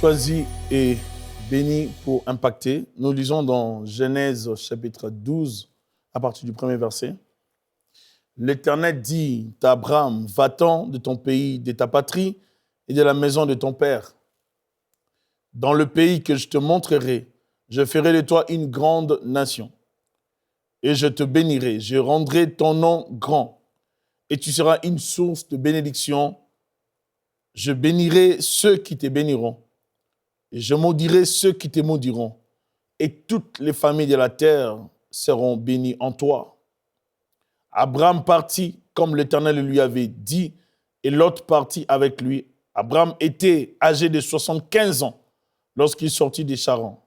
choisi et béni pour impacter. Nous lisons dans Genèse chapitre 12, à partir du premier verset. L'Éternel dit à Abraham, va-t'en de ton pays, de ta patrie et de la maison de ton père. Dans le pays que je te montrerai, je ferai de toi une grande nation. Et je te bénirai, je rendrai ton nom grand. Et tu seras une source de bénédiction. Je bénirai ceux qui te béniront. Et je maudirai ceux qui te maudiront. Et toutes les familles de la terre seront bénies en toi. Abraham partit comme l'Éternel lui avait dit, et Lot partit avec lui. Abraham était âgé de 75 ans lorsqu'il sortit des Charans.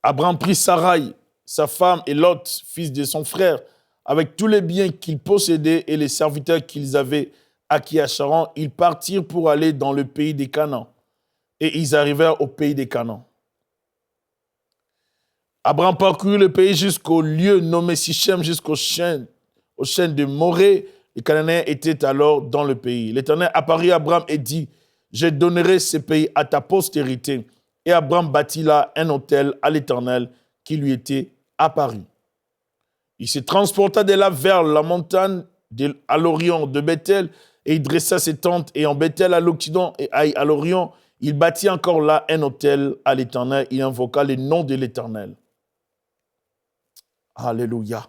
Abraham prit Sarai, sa femme, et Lot, fils de son frère, avec tous les biens qu'ils possédaient et les serviteurs qu'ils avaient acquis à Charan. Ils partirent pour aller dans le pays des Canaan. Et ils arrivèrent au pays des Canaan. Abraham parcourut le pays jusqu'au lieu nommé Sichem, jusqu'au chêne de Morée. Les Cananéens étaient alors dans le pays. L'Éternel apparut à Abraham et dit, « Je donnerai ce pays à ta postérité. » Et Abraham bâtit là un autel à l'Éternel qui lui était apparu. Il se transporta de là vers la montagne à l'orient de Bethel et il dressa ses tentes. Et en Bethel à l'occident et à l'orient, il bâtit encore là un autel à l'Éternel. Il invoqua le nom de l'Éternel. Alléluia.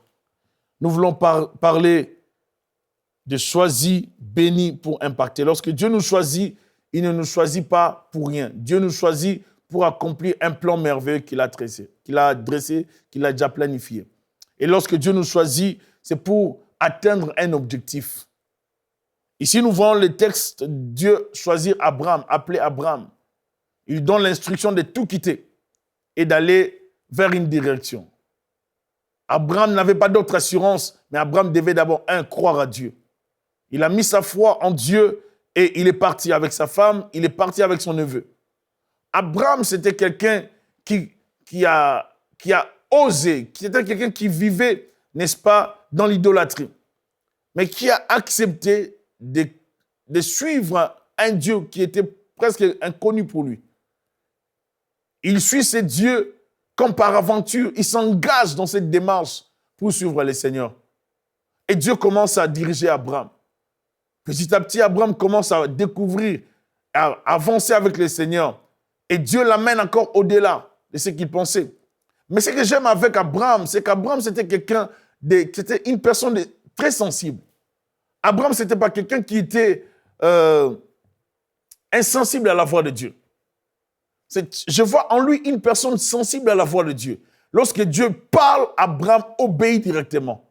Nous voulons parler de choisi, béni pour impacter. Lorsque Dieu nous choisit, il ne nous choisit pas pour rien. Dieu nous choisit pour accomplir un plan merveilleux qu'il a dressé, qu'il a déjà planifié. Et lorsque Dieu nous choisit, c'est pour atteindre un objectif. Ici, nous voyons le texte, Dieu choisir Abraham, appeler Abraham. Il lui donne l'instruction de tout quitter et d'aller vers une direction. Abraham n'avait pas d'autre assurance, mais Abraham devait d'abord, croire à Dieu. Il a mis sa foi en Dieu et il est parti avec sa femme, il est parti avec son neveu. Abraham, c'était quelqu'un qui a osé, c'était quelqu'un qui vivait, n'est-ce pas, dans l'idolâtrie, mais qui a accepté de suivre un Dieu qui était presque inconnu pour lui. Il suit ce Dieu comme par aventure, il s'engage dans cette démarche pour suivre le Seigneur. Et Dieu commence à diriger Abraham. Petit à petit, Abraham commence à découvrir, à avancer avec le Seigneur. Et Dieu l'amène encore au-delà de ce qu'il pensait. Mais ce que j'aime avec Abraham, c'est qu'Abraham, c'était une personne très sensible. Abraham, ce n'était pas quelqu'un qui était insensible à la voix de Dieu. Je vois en lui une personne sensible à la voix de Dieu. Lorsque Dieu parle, Abraham obéit directement.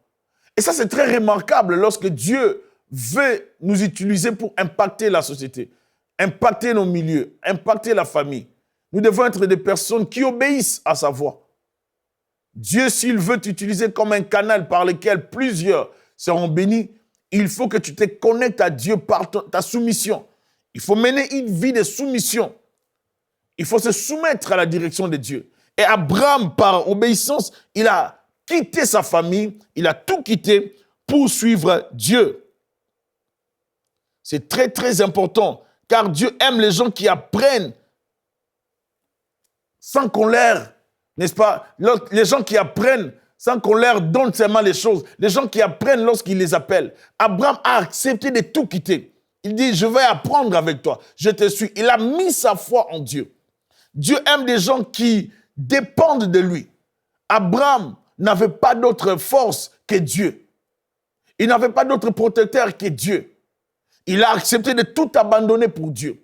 Et ça, c'est très remarquable lorsque Dieu veut nous utiliser pour impacter la société, impacter nos milieux, impacter la famille. Nous devons être des personnes qui obéissent à sa voix. Dieu, s'il veut t'utiliser comme un canal par lequel plusieurs seront bénis, il faut que tu te connectes à Dieu par ta soumission. Il faut mener une vie de soumission. Il faut se soumettre à la direction de Dieu. Et Abraham, par obéissance, il a quitté sa famille, il a tout quitté pour suivre Dieu. C'est très, très important, car Dieu aime les gens qui apprennent sans qu'on leur, n'est-ce pas, les gens qui apprennent sans qu'on leur donne seulement les choses, les gens qui apprennent lorsqu'il les appelle. Abraham a accepté de tout quitter. Il dit, je vais apprendre avec toi, je te suis. Il a mis sa foi en Dieu. Dieu aime des gens qui dépendent de lui. Abraham n'avait pas d'autre force que Dieu. Il n'avait pas d'autre protecteur que Dieu. Il a accepté de tout abandonner pour Dieu.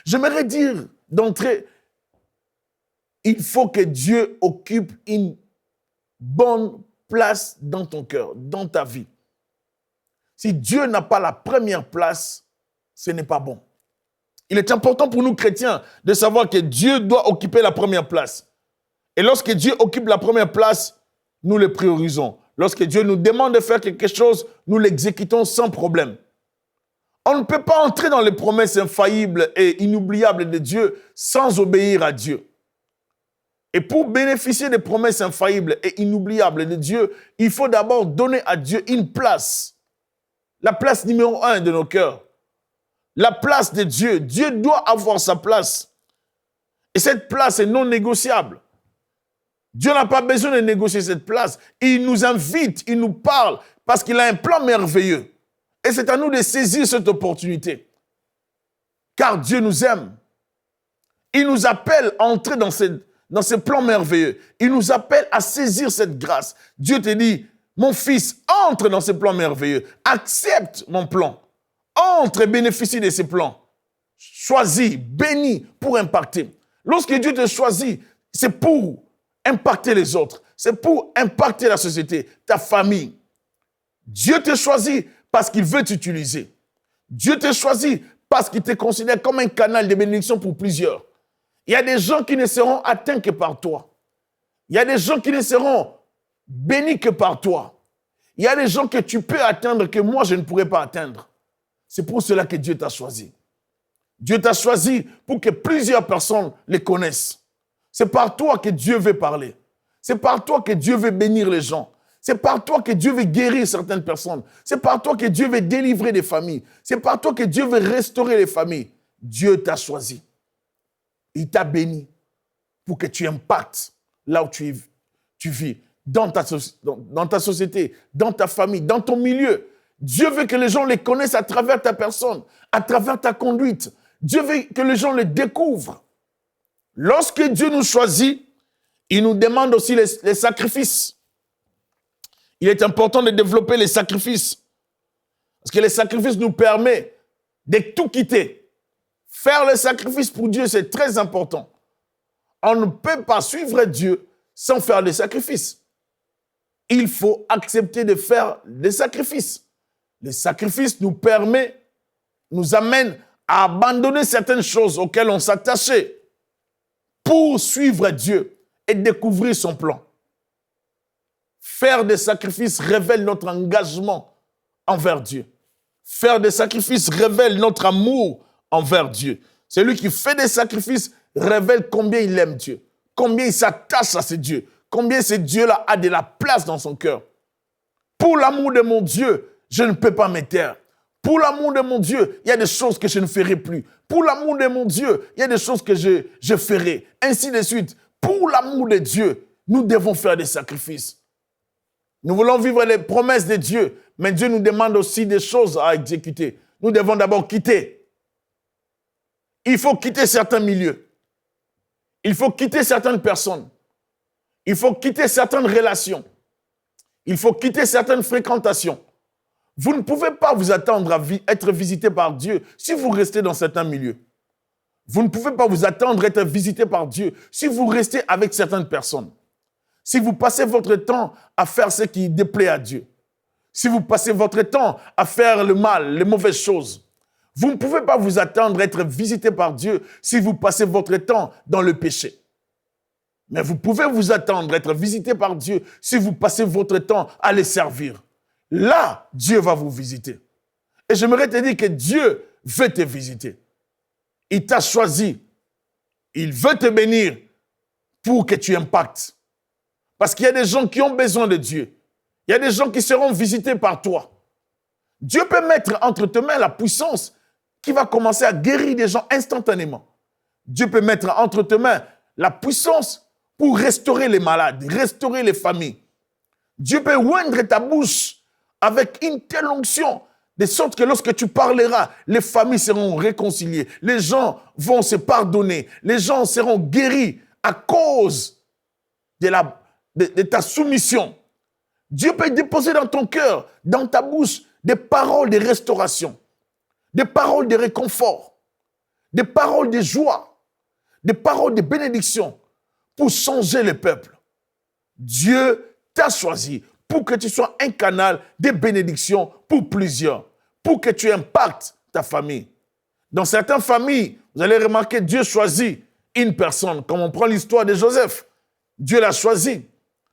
J'aimerais dire d'entrée, il faut que Dieu occupe une bonne place dans ton cœur, dans ta vie. Si Dieu n'a pas la première place, ce n'est pas bon. Il est important pour nous chrétiens de savoir que Dieu doit occuper la première place. Et lorsque Dieu occupe la première place, nous le priorisons. Lorsque Dieu nous demande de faire quelque chose, nous l'exécutons sans problème. On ne peut pas entrer dans les promesses infaillibles et inoubliables de Dieu sans obéir à Dieu. Et pour bénéficier des promesses infaillibles et inoubliables de Dieu, il faut d'abord donner à Dieu une place. La place numéro 1 de nos cœurs. La place de Dieu. Dieu doit avoir sa place. Et cette place est non négociable. Dieu n'a pas besoin de négocier cette place. Il nous invite, il nous parle, parce qu'il a un plan merveilleux. Et c'est à nous de saisir cette opportunité. Car Dieu nous aime. Il nous appelle à entrer dans ce plan merveilleux. Il nous appelle à saisir cette grâce. Dieu te dit, mon fils, entre dans ce plan merveilleux. Accepte mon plan. Entre et bénéficie de ce plan. Choisis, bénis pour impacter. Lorsque Dieu te choisit, c'est pour impacter les autres. C'est pour impacter la société, ta famille. Dieu te choisit parce qu'il veut t'utiliser. Dieu te choisit parce qu'il te considère comme un canal de bénédiction pour plusieurs. Il y a des gens qui ne seront atteints que par toi. Il y a des gens qui ne seront bénis que par toi. Il y a des gens que tu peux atteindre que moi, je ne pourrais pas atteindre. C'est pour cela que Dieu t'a choisi. Dieu t'a choisi pour que plusieurs personnes les connaissent. C'est par toi que Dieu veut parler. C'est par toi que Dieu veut bénir les gens. C'est par toi que Dieu veut guérir certaines personnes. C'est par toi que Dieu veut délivrer des familles. C'est par toi que Dieu veut restaurer les familles. Dieu t'a choisi. Il t'a béni pour que tu impactes là où tu vis, dans ta société, dans ta famille, dans ton milieu. Dieu veut que les gens les connaissent à travers ta personne, à travers ta conduite. Dieu veut que les gens les découvrent. Lorsque Dieu nous choisit, il nous demande aussi les sacrifices. Il est important de développer les sacrifices. Parce que les sacrifices nous permettent de tout quitter. Faire le sacrifice pour Dieu, c'est très important. On ne peut pas suivre Dieu sans faire des sacrifices. Il faut accepter de faire des sacrifices. Les sacrifices nous amènent à abandonner certaines choses auxquelles on s'attachait pour suivre Dieu et découvrir son plan. Faire des sacrifices révèle notre engagement envers Dieu. Faire des sacrifices révèle notre amour envers Dieu. Celui qui fait des sacrifices révèle combien il aime Dieu, combien il s'attache à ce Dieu, combien ce Dieu-là a de la place dans son cœur. Pour l'amour de mon Dieu, je ne peux pas me taire. Pour l'amour de mon Dieu, il y a des choses que je ne ferai plus. Pour l'amour de mon Dieu, il y a des choses que je ferai. Ainsi de suite. Pour l'amour de Dieu, nous devons faire des sacrifices. Nous voulons vivre les promesses de Dieu, mais Dieu nous demande aussi des choses à exécuter. Nous devons d'abord quitter. Il faut quitter certains milieux. Il faut quitter certaines personnes. Il faut quitter certaines relations. Il faut quitter certaines fréquentations. Vous ne pouvez pas vous attendre à être visité par Dieu si vous restez dans certains milieux. Vous ne pouvez pas vous attendre à être visité par Dieu si vous restez avec certaines personnes. Si vous passez votre temps à faire ce qui déplaît à Dieu. Si vous passez votre temps à faire le mal, les mauvaises choses. Vous ne pouvez pas vous attendre à être visité par Dieu si vous passez votre temps dans le péché. Mais vous pouvez vous attendre à être visité par Dieu si vous passez votre temps à les servir. Là, Dieu va vous visiter. Et j'aimerais te dire que Dieu veut te visiter. Il t'a choisi. Il veut te bénir pour que tu impactes. Parce qu'il y a des gens qui ont besoin de Dieu. Il y a des gens qui seront visités par toi. Dieu peut mettre entre tes mains la puissance qui va commencer à guérir des gens instantanément. Dieu peut mettre entre tes mains la puissance pour restaurer les malades, restaurer les familles. Dieu peut oindre ta bouche avec une telle onction, de sorte que lorsque tu parleras, les familles seront réconciliées, les gens vont se pardonner, les gens seront guéris à cause de ta soumission. Dieu peut déposer dans ton cœur, dans ta bouche, des paroles de restauration, des paroles de réconfort, des paroles de joie, des paroles de bénédiction pour changer le peuple. Dieu t'a choisi pour que tu sois un canal de bénédiction pour plusieurs, pour que tu impactes ta famille. Dans certaines familles, vous allez remarquer, Dieu choisit une personne. Comme on prend l'histoire de Joseph, Dieu l'a choisi.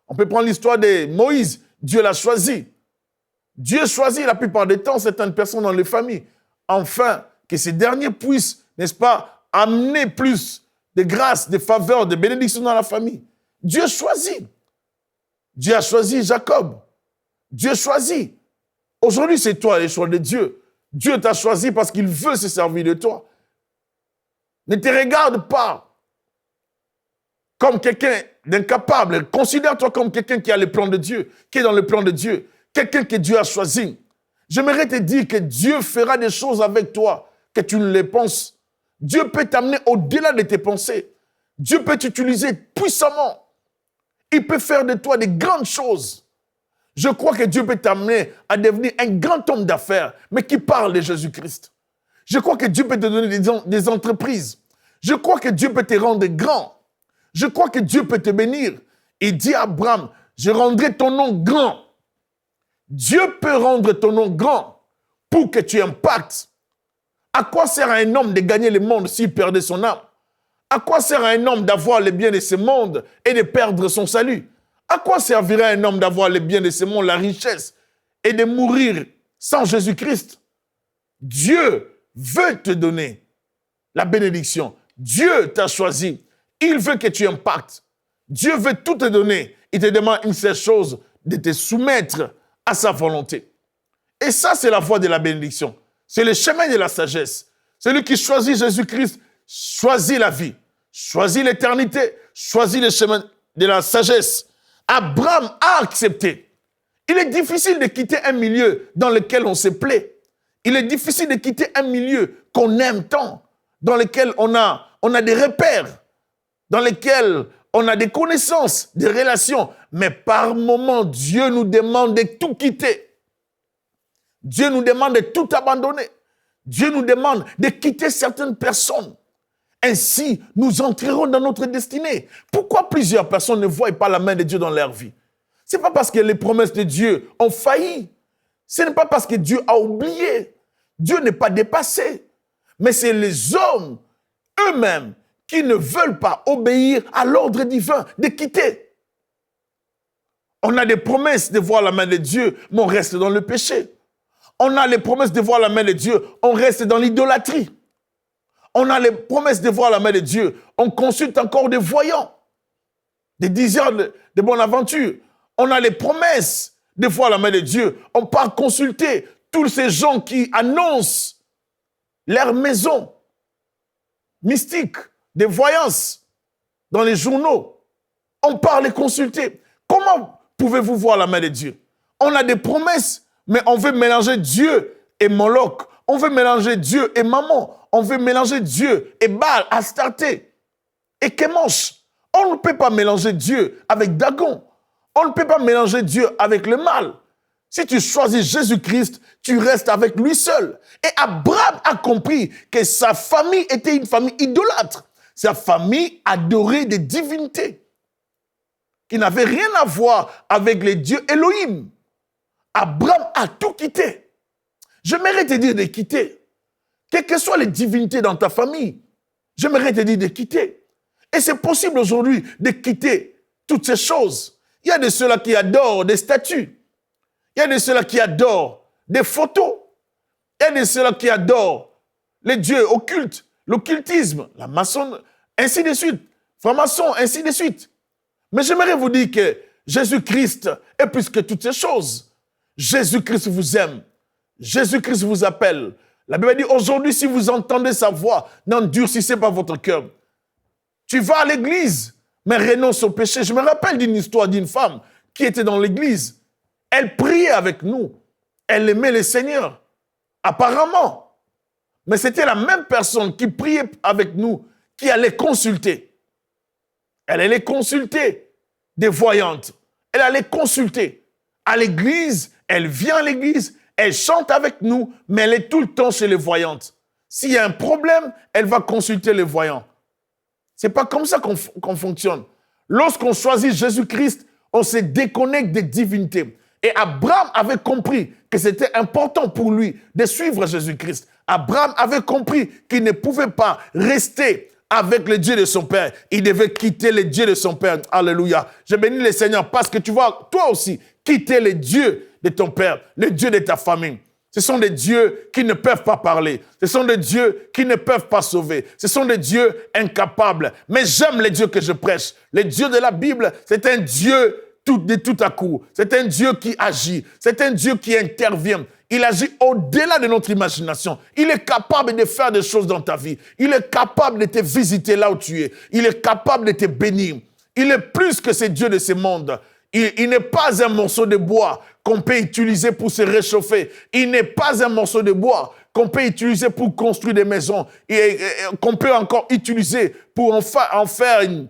On peut prendre l'histoire de Moïse, Dieu l'a choisi. Dieu choisit la plupart du temps certaines personnes dans les familles, afin que ces derniers puissent, n'est-ce pas, amener plus de grâce, de faveur, de bénédiction dans la famille. Dieu choisit. Dieu a choisi Jacob. Dieu choisit. Aujourd'hui, c'est toi le choix de Dieu. Dieu t'a choisi parce qu'il veut se servir de toi. Ne te regarde pas comme quelqu'un d'incapable. Considère-toi comme quelqu'un qui a le plan de Dieu, qui est dans le plan de Dieu, quelqu'un que Dieu a choisi. J'aimerais te dire que Dieu fera des choses avec toi, que tu ne les penses. Dieu peut t'amener au-delà de tes pensées. Dieu peut t'utiliser puissamment. Il peut faire de toi des grandes choses. Je crois que Dieu peut t'amener à devenir un grand homme d'affaires, mais qui parle de Jésus-Christ. Je crois que Dieu peut te donner des entreprises. Je crois que Dieu peut te rendre grand. Je crois que Dieu peut te bénir. Il dit à Abraham, je rendrai ton nom grand. Dieu peut rendre ton nom grand pour que tu impactes. À quoi sert à un homme de gagner le monde s'il perdait son âme? À quoi sert à un homme d'avoir les biens de ce monde et de perdre son salut? À quoi servirait à un homme d'avoir les biens de ce monde, la richesse, et de mourir sans Jésus-Christ? Dieu veut te donner la bénédiction. Dieu t'a choisi. Il veut que tu impactes. Dieu veut tout te donner. Il te demande une seule chose, de te soumettre à sa volonté. Et ça, c'est la voie de la bénédiction. C'est le chemin de la sagesse. Celui qui choisit Jésus-Christ choisit la vie, choisit l'éternité, choisit le chemin de la sagesse. Abraham a accepté. Il est difficile de quitter un milieu dans lequel on se plaît. Il est difficile de quitter un milieu qu'on aime tant, dans lequel on a des repères, dans lequel on a des connaissances, des relations. Mais par moments, Dieu nous demande de tout quitter. Dieu nous demande de tout abandonner. Dieu nous demande de quitter certaines personnes. Ainsi, nous entrerons dans notre destinée. Pourquoi plusieurs personnes ne voient pas la main de Dieu dans leur vie? Ce n'est pas parce que les promesses de Dieu ont failli. Ce n'est pas parce que Dieu a oublié. Dieu n'est pas dépassé. Mais c'est les hommes eux-mêmes qui ne veulent pas obéir à l'ordre divin de quitter. On a des promesses de voir la main de Dieu, mais on reste dans le péché. On a les promesses de voir la main de Dieu, on reste dans l'idolâtrie. On a les promesses de voir la main de Dieu, on consulte encore des voyants, des diseurs de bonne aventure. On a les promesses de voir la main de Dieu, on part consulter tous ces gens qui annoncent leur maison mystique, des voyances dans les journaux. On part les consulter. Comment pouvez-vous voir la main de Dieu? On a des promesses, mais on veut mélanger Dieu et Moloch. On veut mélanger Dieu et Mammon. On veut mélanger Dieu et Baal, Astarté et Kémosh. On ne peut pas mélanger Dieu avec Dagon. On ne peut pas mélanger Dieu avec le mal. Si tu choisis Jésus-Christ, tu restes avec lui seul. Et Abraham a compris que sa famille était une famille idolâtre. Sa famille adorait des divinités qui n'avaient rien à voir avec les dieux Elohim. Abraham a tout quitté. J'aimerais te dire de quitter. Quelles que soient les divinités dans ta famille, j'aimerais te dire de quitter. Et c'est possible aujourd'hui de quitter toutes ces choses. Il y a de ceux-là qui adorent des statues. Il y a de ceux-là qui adorent des photos. Il y a de ceux-là qui adorent les dieux occultes, l'occultisme, la maçonnerie, ainsi de suite. Franc-maçon, ainsi de suite. Mais j'aimerais vous dire que Jésus-Christ est plus que toutes ces choses. Jésus-Christ vous aime. Jésus-Christ vous appelle. La Bible dit, aujourd'hui, si vous entendez sa voix, n'endurcissez pas votre cœur. Tu vas à l'église, mais renonce au péché. Je me rappelle d'une histoire d'une femme qui était dans l'église. Elle priait avec nous. Elle aimait le Seigneur. Apparemment. Mais c'était la même personne qui priait avec nous, qui allait consulter. Elle allait consulter des voyantes. Elle allait consulter à l'église. Elle vient à l'église. Elle chante avec nous, mais elle est tout le temps chez les voyantes. S'il y a un problème, elle va consulter les voyants. Ce n'est pas comme ça qu'on fonctionne. Lorsqu'on choisit Jésus-Christ, on se déconnecte des divinités. Et Abraham avait compris que c'était important pour lui de suivre Jésus-Christ. Abraham avait compris qu'il ne pouvait pas rester avec le Dieu de son père. Il devait quitter le Dieu de son père. Alléluia. Je bénis le Seigneur parce que tu vas, toi aussi, quitter le Dieu de ton père, le Dieu de ta famille. Ce sont des dieux qui ne peuvent pas parler. Ce sont des dieux qui ne peuvent pas sauver. Ce sont des dieux incapables. Mais j'aime les dieux que je prêche. Le Dieu de la Bible, c'est un Dieu de tout à coup. C'est un Dieu qui agit. C'est un Dieu qui intervient. Il agit au-delà de notre imagination. Il est capable de faire des choses dans ta vie. Il est capable de te visiter là où tu es. Il est capable de te bénir. Il est plus que ce Dieu de ce monde. Il n'est pas un morceau de bois qu'on peut utiliser pour se réchauffer. Il n'est pas un morceau de bois qu'on peut utiliser pour construire des maisons et qu'on peut encore utiliser pour en faire une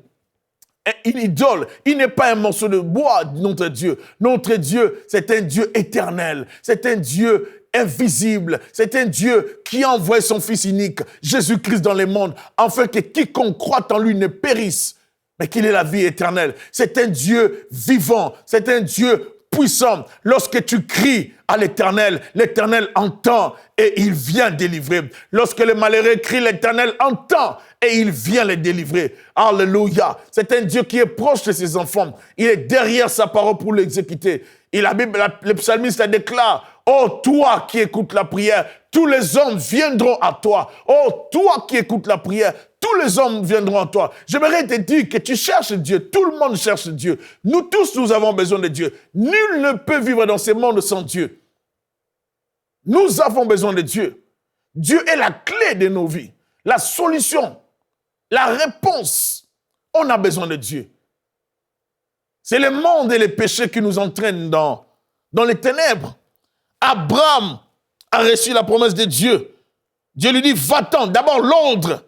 idole. Il n'est pas un morceau de bois, notre Dieu. Notre Dieu, c'est un Dieu éternel. C'est un Dieu invisible. C'est un Dieu qui a envoyé son Fils unique, Jésus-Christ, dans le monde, afin que quiconque croit en lui ne périsse, mais qu'il ait la vie éternelle. C'est un Dieu vivant. C'est un Dieu puissant. Lorsque tu cries à l'Éternel, l'Éternel entend et il vient délivrer. Lorsque le malheureux crie, l'Éternel entend et il vient les délivrer. Alléluia. C'est un Dieu qui est proche de ses enfants. Il est derrière sa parole pour l'exécuter. Et la Bible, le psalmiste la déclare, « Oh, toi qui écoutes la prière, tous les hommes viendront à toi. Oh, toi qui écoutes la prière, tous les hommes viendront à toi. » J'aimerais te dire que tu cherches Dieu. Tout le monde cherche Dieu. Nous tous, nous avons besoin de Dieu. Nul ne peut vivre dans ce monde sans Dieu. Nous avons besoin de Dieu. Dieu est la clé de nos vies, la solution, la réponse. On a besoin de Dieu. C'est le monde et les péchés qui nous entraînent dans les ténèbres. Abraham a reçu la promesse de Dieu. Dieu lui dit, va-t'en, d'abord l'ordre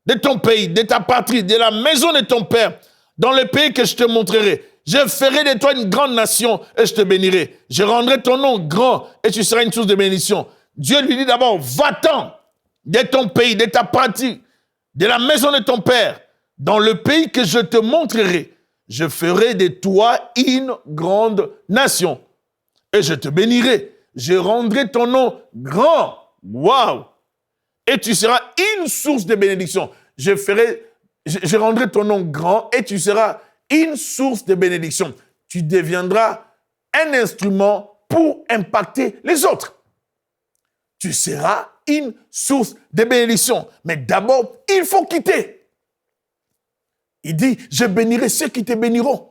de ton pays, de ta patrie, de la maison de ton père, dans le pays que je te montrerai. Je ferai de toi une grande nation et je te bénirai. Je rendrai ton nom grand et tu seras une source de bénédiction. Dieu lui dit d'abord, va-t'en de ton pays, de ta patrie, de la maison de ton père, dans le pays que je te montrerai. Je ferai de toi une grande nation et je te bénirai. Je rendrai ton nom grand. Waouh! Et tu seras une source de bénédiction. Je rendrai ton nom grand et tu seras une source de bénédiction. Tu deviendras un instrument pour impacter les autres. Tu seras une source de bénédiction. Mais d'abord, il faut quitter. Il dit, je bénirai ceux qui te béniront.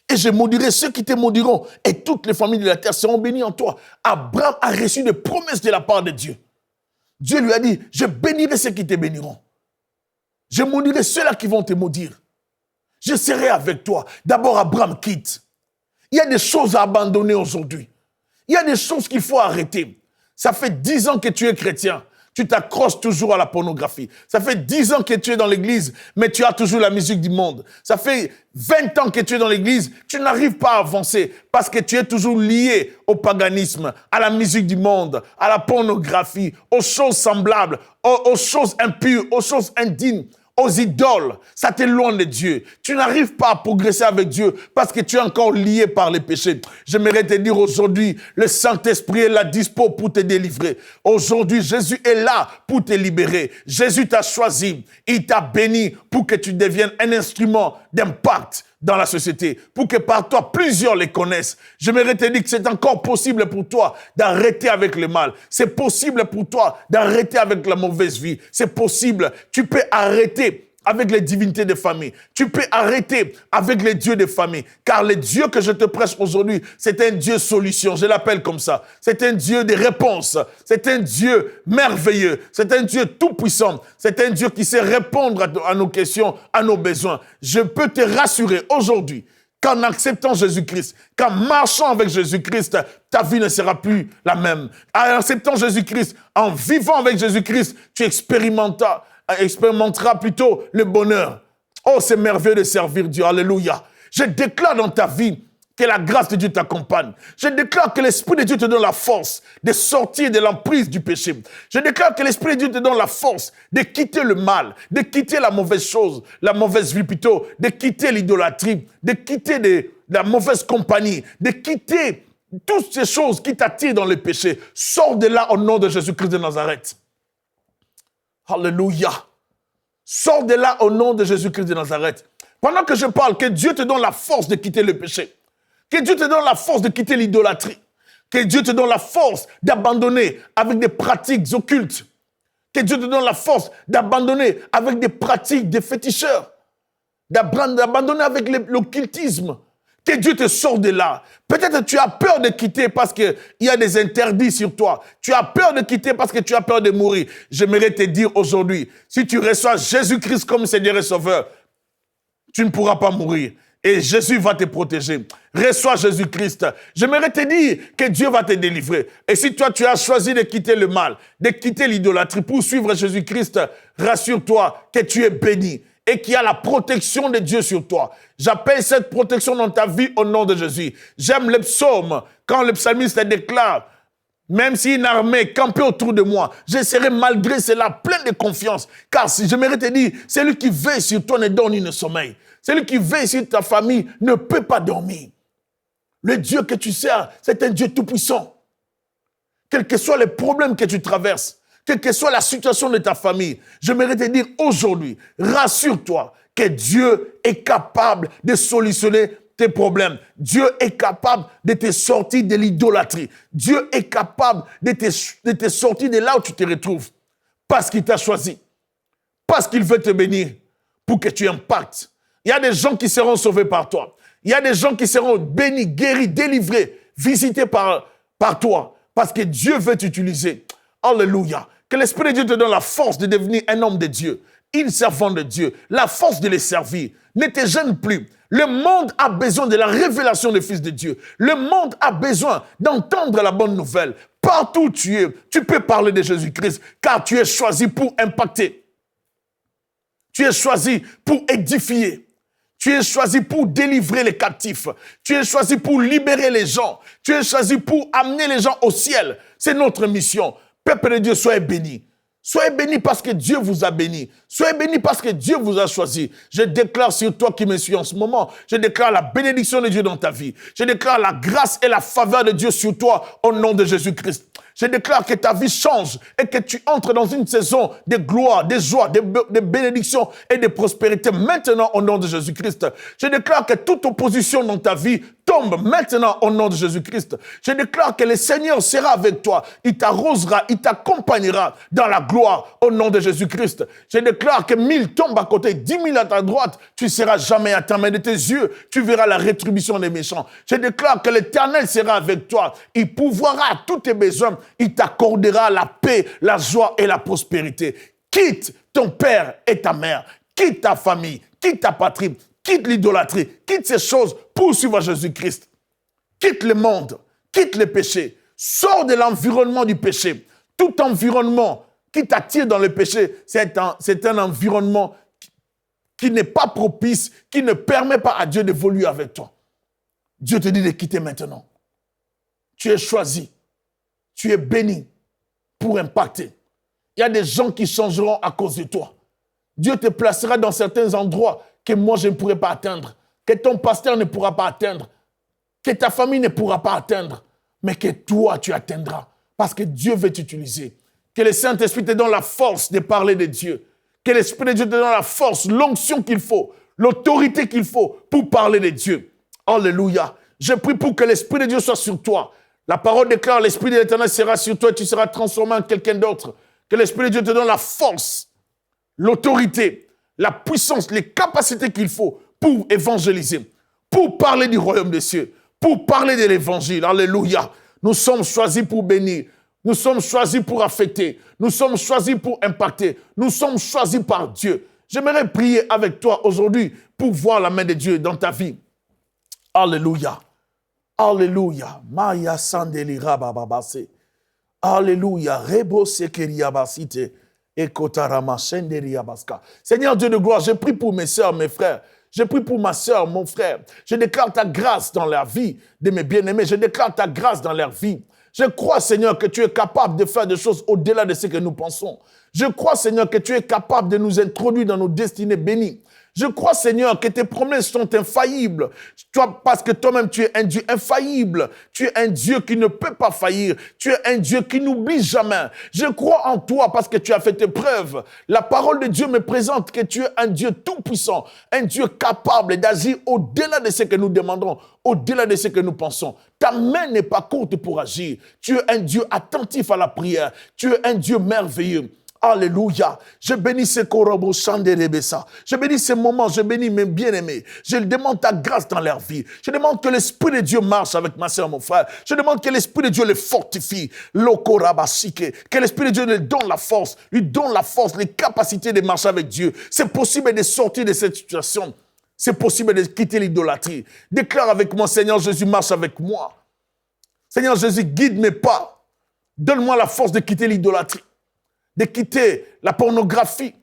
Et je maudirai ceux qui te maudiront. Et toutes les familles de la terre seront bénies en toi. Abraham a reçu des promesses de la part de Dieu. Dieu lui a dit, je bénirai ceux qui te béniront. Je maudirai ceux-là qui vont te maudire. Je serai avec toi. D'abord, Abraham quitte. Il y a des choses à abandonner aujourd'hui. Il y a des choses qu'il faut arrêter. Ça fait 10 ans que tu es chrétien. Tu t'accroches toujours à la pornographie. Ça fait 10 ans que tu es dans l'église, mais tu as toujours la musique du monde. Ça fait 20 ans que tu es dans l'église, tu n'arrives pas à avancer parce que tu es toujours lié au paganisme, à la musique du monde, à la pornographie, aux choses semblables, aux choses impures, aux choses indignes, aux idoles. Ça t'éloigne de Dieu. Tu n'arrives pas à progresser avec Dieu parce que tu es encore lié par les péchés. J'aimerais te dire aujourd'hui, le Saint-Esprit est là dispo pour te délivrer. Aujourd'hui, Jésus est là pour te libérer. Jésus t'a choisi. Il t'a béni pour que tu deviennes un instrument d'impact dans la société, pour que par toi, plusieurs les connaissent. J'aimerais te dire que c'est encore possible pour toi d'arrêter avec le mal. C'est possible pour toi d'arrêter avec la mauvaise vie. C'est possible. Tu peux arrêter avec les divinités de famille. Tu peux arrêter avec les dieux de famille. Car le Dieu que je te prêche aujourd'hui, c'est un Dieu solution. Je l'appelle comme ça. C'est un Dieu des réponses. C'est un Dieu merveilleux. C'est un Dieu tout-puissant. C'est un Dieu qui sait répondre à nos questions, à nos besoins. Je peux te rassurer aujourd'hui qu'en acceptant Jésus-Christ, qu'en marchant avec Jésus-Christ, ta vie ne sera plus la même. En acceptant Jésus-Christ, en vivant avec Jésus-Christ, tu expérimenteras plutôt le bonheur. Oh, c'est merveilleux de servir Dieu. Alléluia. Je déclare dans ta vie que la grâce de Dieu t'accompagne. Je déclare que l'Esprit de Dieu te donne la force de sortir de l'emprise du péché. Je déclare que l'Esprit de Dieu te donne la force de quitter le mal, de quitter la mauvaise chose, la mauvaise vie plutôt, de quitter l'idolâtrie, de quitter la mauvaise compagnie, de quitter toutes ces choses qui t'attirent dans le péché. Sors de là au nom de Jésus-Christ de Nazareth. Alléluia. Sors de là au nom de Jésus-Christ de Nazareth. Pendant que je parle, que Dieu te donne la force de quitter le péché. Que Dieu te donne la force de quitter l'idolâtrie. Que Dieu te donne la force d'abandonner avec des pratiques occultes. Que Dieu te donne la force d'abandonner avec des pratiques de féticheurs. D'abandonner avec l'occultisme. Que Dieu te sorte de là. Peut-être que tu as peur de quitter parce qu'il y a des interdits sur toi. Tu as peur de quitter parce que tu as peur de mourir. J'aimerais te dire aujourd'hui, si tu reçois Jésus-Christ comme Seigneur et Sauveur, tu ne pourras pas mourir. Et Jésus va te protéger. Reçois Jésus-Christ. J'aimerais te dire que Dieu va te délivrer. Et si toi, tu as choisi de quitter le mal, de quitter l'idolâtrie pour suivre Jésus-Christ, rassure-toi que tu es béni et qu'il y a la protection de Dieu sur toi. J'appelle cette protection dans ta vie au nom de Jésus. J'aime le psaume quand le psalmiste déclare: même si une armée campait autour de moi, je serai malgré cela plein de confiance. Car si j'aimerais te dire, celui qui veille sur toi ne donne ni ne sommeil. Celui qui veille sur ta famille ne peut pas dormir. Le Dieu que tu sers, c'est un Dieu tout-puissant. Quels que soient les problèmes que tu traverses, quelle que soit la situation de ta famille, j'aimerais te dire aujourd'hui, rassure-toi que Dieu est capable de solutionner tes problèmes. Dieu est capable de te sortir de l'idolâtrie. Dieu est capable de te sortir de là où tu te retrouves. Parce qu'il t'a choisi. Parce qu'il veut te bénir pour que tu impactes. Il y a des gens qui seront sauvés par toi. Il y a des gens qui seront bénis, guéris, délivrés, visités par toi. Parce que Dieu veut t'utiliser. Alléluia. Que l'Esprit de Dieu te donne la force de devenir un homme de Dieu, une servante de Dieu, la force de les servir. Ne te gêne plus. Le monde a besoin de la révélation du Fils de Dieu. Le monde a besoin d'entendre la bonne nouvelle. Partout où tu es, tu peux parler de Jésus-Christ, car tu es choisi pour impacter. Tu es choisi pour édifier. Tu es choisi pour délivrer les captifs. Tu es choisi pour libérer les gens. Tu es choisi pour amener les gens au ciel. C'est notre mission. Peuple de Dieu, soyez bénis. Soyez bénis parce que Dieu vous a bénis. Soyez bénis parce que Dieu vous a choisi. Je déclare sur toi qui me suis en ce moment, je déclare la bénédiction de Dieu dans ta vie. Je déclare la grâce et la faveur de Dieu sur toi au nom de Jésus-Christ. Je déclare que ta vie change et que tu entres dans une saison de gloire, de joie, de bénédiction et de prospérité maintenant au nom de Jésus-Christ. Je déclare que toute opposition dans ta vie tombe maintenant au nom de Jésus-Christ. Je déclare que le Seigneur sera avec toi. Il t'arrosera, il t'accompagnera dans la gloire au nom de Jésus-Christ. Je déclare que 1000 tombent à côté, 10 000 à ta droite, tu ne seras jamais atteint, mais de tes yeux, tu verras la rétribution des méchants. Je déclare que l'Éternel sera avec toi. Il pourvoira à tous tes besoins. Il t'accordera la paix, la joie et la prospérité. Quitte ton père et ta mère. Quitte ta famille. Quitte ta patrie. Quitte l'idolâtrie. Quitte ces choses pour suivre Jésus-Christ. Quitte le monde. Quitte le péché. Sors de l'environnement du péché. Tout environnement qui t'attire dans le péché, c'est un environnement qui n'est pas propice, qui ne permet pas à Dieu d'évoluer avec toi. Dieu te dit de quitter maintenant. Tu es choisi. Tu es béni pour impacter. Il y a des gens qui changeront à cause de toi. Dieu te placera dans certains endroits que moi je ne pourrai pas atteindre, que ton pasteur ne pourra pas atteindre, que ta famille ne pourra pas atteindre, mais que toi tu atteindras parce que Dieu veut t'utiliser. Que le Saint-Esprit te donne la force de parler de Dieu. Que l'Esprit de Dieu te donne la force, l'onction qu'il faut, l'autorité qu'il faut pour parler de Dieu. Alléluia. Je prie pour que l'Esprit de Dieu soit sur toi. La parole déclare, l'Esprit de l'Éternel sera sur toi et tu seras transformé en quelqu'un d'autre. Que l'Esprit de Dieu te donne la force, l'autorité, la puissance, les capacités qu'il faut pour évangéliser, pour parler du royaume des cieux, pour parler de l'évangile. Alléluia. Nous sommes choisis pour bénir. Nous sommes choisis pour affecter. Nous sommes choisis pour impacter. Nous sommes choisis par Dieu. J'aimerais prier avec toi aujourd'hui pour voir la main de Dieu dans ta vie. Alléluia. Alléluia. Maya sandeli rabababase. Alléluia. Rebo sekeria basite. Ekotarama shenderia baska. Seigneur Dieu de gloire, je prie pour mes sœurs, mes frères. Je prie pour ma sœur, mon frère. Je déclare ta grâce dans la vie de mes bien-aimés. Je déclare ta grâce dans leur vie. Je crois, Seigneur, que tu es capable de faire des choses au-delà de ce que nous pensons. Je crois, Seigneur, que tu es capable de nous introduire dans nos destinées bénies. Je crois, Seigneur, que tes promesses sont infaillibles. Toi, parce que toi-même, tu es un Dieu infaillible. Tu es un Dieu qui ne peut pas faillir. Tu es un Dieu qui n'oublie jamais. Je crois en toi parce que tu as fait tes preuves. La parole de Dieu me présente que tu es un Dieu tout-puissant, un Dieu capable d'agir au-delà de ce que nous demandons, au-delà de ce que nous pensons. Ta main n'est pas courte pour agir. Tu es un Dieu attentif à la prière. Tu es un Dieu merveilleux. Alléluia. Je bénis ces corobos chanderebesa. Je bénis ces moments, je bénis mes bien-aimés. Je demande ta grâce dans leur vie. Je demande que l'Esprit de Dieu marche avec ma soeur, mon frère. Je demande que l'Esprit de Dieu les fortifie. Que l'Esprit de Dieu lui donne la force, les capacités de marcher avec Dieu. C'est possible de sortir de cette situation. c'est possible de quitter l'idolâtrie. Déclare avec moi, Seigneur Jésus, marche avec moi. Seigneur Jésus, guide mes pas. Donne-moi la force de quitter l'idolâtrie, de quitter la pornographie,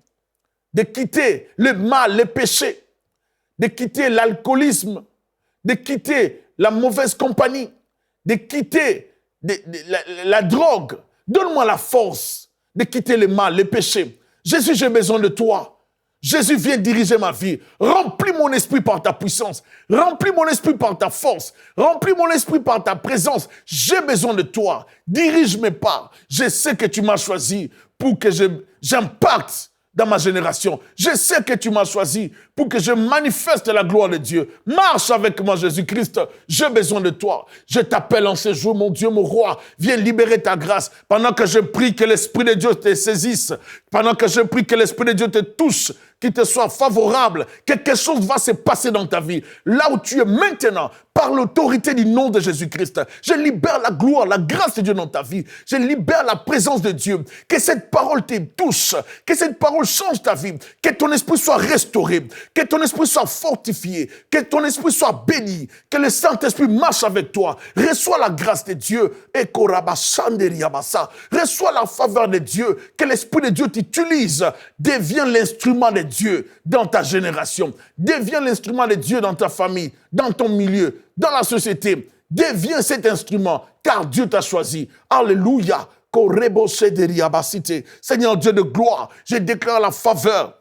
de quitter le mal, les péchés, de quitter l'alcoolisme, de quitter la mauvaise compagnie, de quitter la drogue. Donne-moi la force de quitter le mal, les péchés. Jésus, j'ai besoin de toi. Jésus, viens diriger ma vie. Remplis mon esprit par ta puissance. Remplis mon esprit par ta force. Remplis mon esprit par ta présence. J'ai besoin de toi. Dirige mes pas. Je sais que tu m'as choisi pour que j'impacte dans ma génération. Je sais que tu m'as choisi pour que je manifeste la gloire de Dieu. Marche avec moi, Jésus-Christ. J'ai besoin de toi. Je t'appelle en ce jour, mon Dieu, mon roi. Viens libérer ta grâce. Pendant que je prie que l'Esprit de Dieu te saisisse. Pendant que je prie que l'Esprit de Dieu te touche. Qu'il te soit favorable. Quelque chose va se passer dans ta vie. Là où tu es maintenant, par l'autorité du nom de Jésus-Christ, je libère la gloire, la grâce de Dieu dans ta vie. Je libère la présence de Dieu. Que cette parole te touche. Que cette parole change ta vie. Que ton esprit soit restauré. Que ton esprit soit fortifié. Que ton esprit soit béni. Que le Saint-Esprit marche avec toi. Reçois la grâce de Dieu. Reçois la faveur de Dieu. Que l'Esprit de Dieu t'utilise. Deviens l'instrument de Dieu dans ta génération. Deviens l'instrument de Dieu dans ta famille, dans ton milieu, dans la société. Deviens cet instrument, car Dieu t'a choisi. Alléluia. Seigneur Dieu de gloire, je déclare la faveur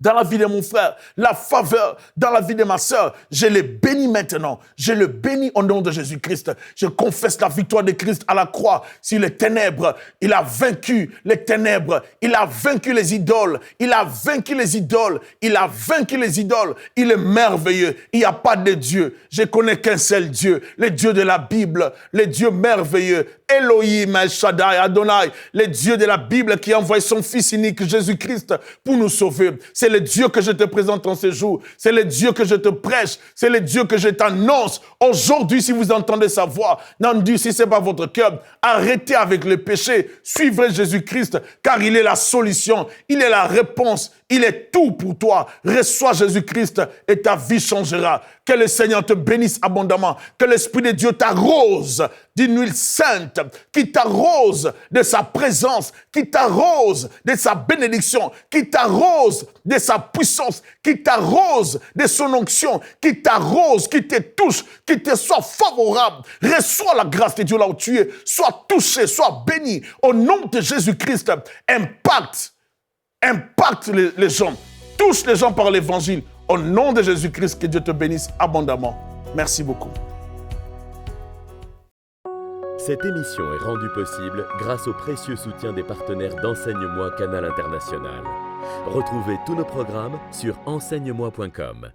dans la vie de mon frère, la faveur dans la vie de ma sœur. Je le bénis maintenant. Je le bénis au nom de Jésus-Christ. Je confesse la victoire de Christ à la croix sur les ténèbres. Il a vaincu les ténèbres. Il a vaincu les idoles. Il a vaincu les idoles. Il a vaincu les idoles. Il est merveilleux. Il n'y a pas de Dieu. Je connais qu'un seul Dieu, le Dieu de la Bible, le Dieu merveilleux. Elohim, El Shaddai, Adonai, le Dieu de la Bible qui a envoyé son Fils unique, Jésus-Christ, pour nous sauver. C'est le Dieu que je te présente en ce jour. C'est le Dieu que je te prêche. C'est le Dieu que je t'annonce. Aujourd'hui, si vous entendez sa voix, non, Dieu, si ce n'est pas votre cœur, arrêtez avec le péché. Suivez Jésus-Christ, car il est la solution. Il est la réponse. Il est tout pour toi. Reçois Jésus-Christ et ta vie changera. Que le Seigneur te bénisse abondamment. Que l'Esprit de Dieu t'arrose d'une huile sainte, qui t'arrose de sa présence, qui t'arrose de sa bénédiction, qui t'arrose de sa puissance, qui t'arrose de son onction, qui t'arrose, qui te touche, qui te soit favorable. Reçois la grâce de Dieu là où tu es. Sois touché, sois béni. Au nom de Jésus-Christ, impacte les gens. Touche les gens par l'évangile. Au nom de Jésus-Christ, que Dieu te bénisse abondamment. Merci beaucoup. Cette émission est rendue possible grâce au précieux soutien des partenaires d'Enseigne-moi Canal International. Retrouvez tous nos programmes sur enseigne-moi.com.